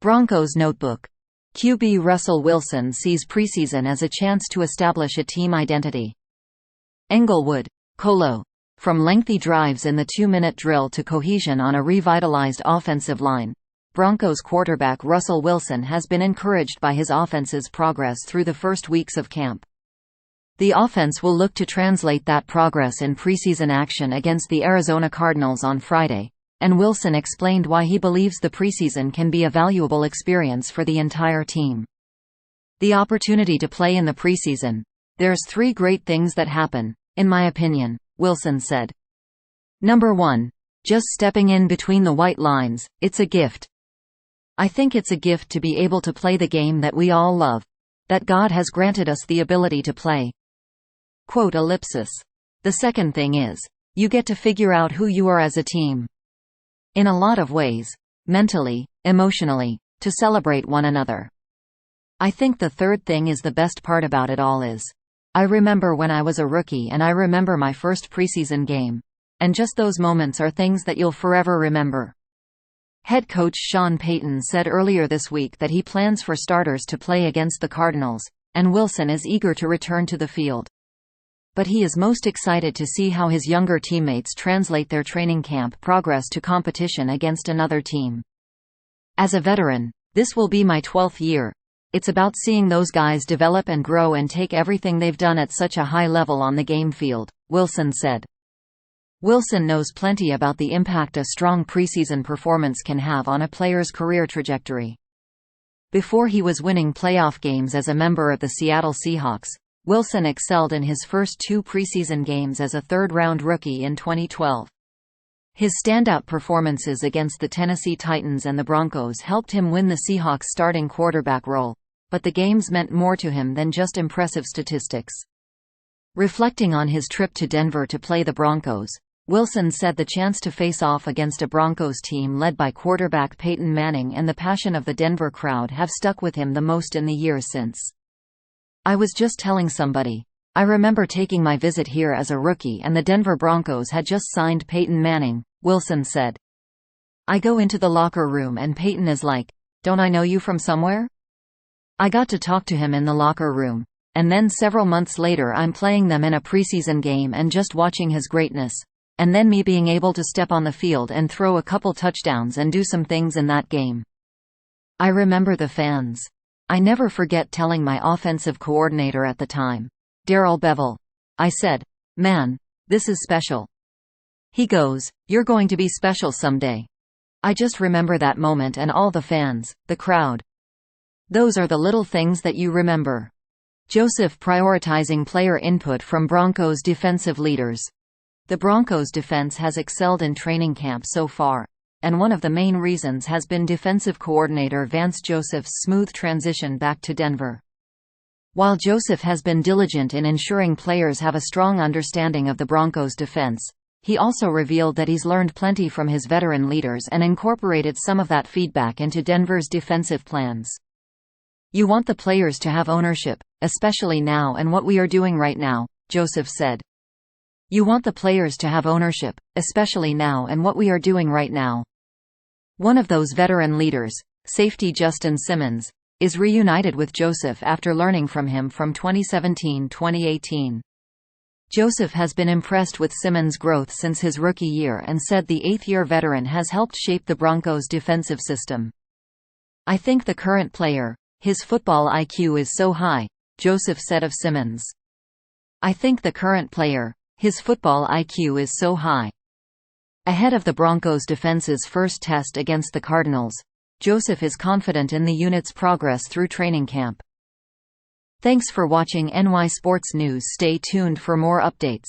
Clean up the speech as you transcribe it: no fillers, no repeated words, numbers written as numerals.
Broncos notebook. QB Russell Wilson sees preseason as a chance to establish a team identity. ENGLEWOOD, Colo. From lengthy drives in the 2-minute drill to cohesion on a revitalized offensive line, Broncos quarterback Russell Wilson has been encouraged by his offense's progress through the first weeks of camp. The offense will look to translate that progress in preseason action against the Arizona Cardinals on Friday, and Wilson explained why he believes the preseason can be a valuable experience for the entire team. The opportunity to play in the preseason. There's 3 great things that happen, in my opinion, Wilson said. Number 1. Just stepping in between the white lines, it's a gift. I think it's a gift to be able to play the game that we all love, that God has granted us the ability to play. Quote ellipsis. The second thing is, you get to figure out who you are as a team. In a lot of ways, mentally, emotionally, to celebrate one another. I think the third thing is the best part about it all is, I remember when I was a rookie and I remember my first preseason game. And just those moments are things that you'll forever remember. Head coach Sean Payton said earlier this week that he plans for starters to play against the Cardinals, and Wilson is eager to return to the field. But he is most excited to see how his younger teammates translate their training camp progress to competition against another team. As a veteran, this will be my 12th year. It's about seeing those guys develop and grow and take everything they've done at such a high level on the game field, Wilson said. Wilson knows plenty about the impact a strong preseason performance can have on a player's career trajectory. Before he was winning playoff games as a member of the Seattle Seahawks, Wilson excelled in his first 2 preseason games as a third-round rookie in 2012. His standout performances against the Tennessee Titans and the Broncos helped him win the Seahawks' starting quarterback role, but the games meant more to him than just impressive statistics. Reflecting on his trip to Denver to play the Broncos, Wilson said the chance to face off against a Broncos team led by quarterback Peyton Manning and the passion of the Denver crowd have stuck with him the most in the years since. I was just telling somebody. I remember taking my visit here as a rookie and the Denver Broncos had just signed Peyton Manning, Wilson said. I go into the locker room and Peyton is like, "Don't I know you from somewhere?" I got to talk to him in the locker room, and then several months later I'm playing them in a preseason game and just watching his greatness, and then me being able to step on the field and throw a couple touchdowns and do some things in that game. I remember the fans. I never forget telling my offensive coordinator at the time, Darrell Bevell. I said, "Man, this is special." He goes, "You're going to be special someday." I just remember that moment and all the fans, the crowd. Those are the little things that you remember. Joseph prioritizing player input from Broncos defensive leaders. The Broncos defense has excelled in training camp so far, and one of the main reasons has been defensive coordinator Vance Joseph's smooth transition back to Denver. While Joseph has been diligent in ensuring players have a strong understanding of the Broncos defense, he also revealed that he's learned plenty from his veteran leaders and incorporated some of that feedback into Denver's defensive plans. You want the players to have ownership, especially now and what we are doing right now, Joseph said. You want the players to have ownership, especially now and what we are doing right now. One of those veteran leaders, safety Justin Simmons, is reunited with Joseph after learning from him from 2017-2018. Joseph has been impressed with Simmons' growth since his rookie year and said the 8th-year veteran has helped shape the Broncos' defensive system. I think the current player, his football IQ is so high, Joseph said of Simmons. I think the current player, his football IQ is so high. Ahead of the Broncos' defense's first test against the Cardinals, Joseph is confident in the unit's progress through training camp. Thanks for watching NY Sports News. Stay tuned for more updates.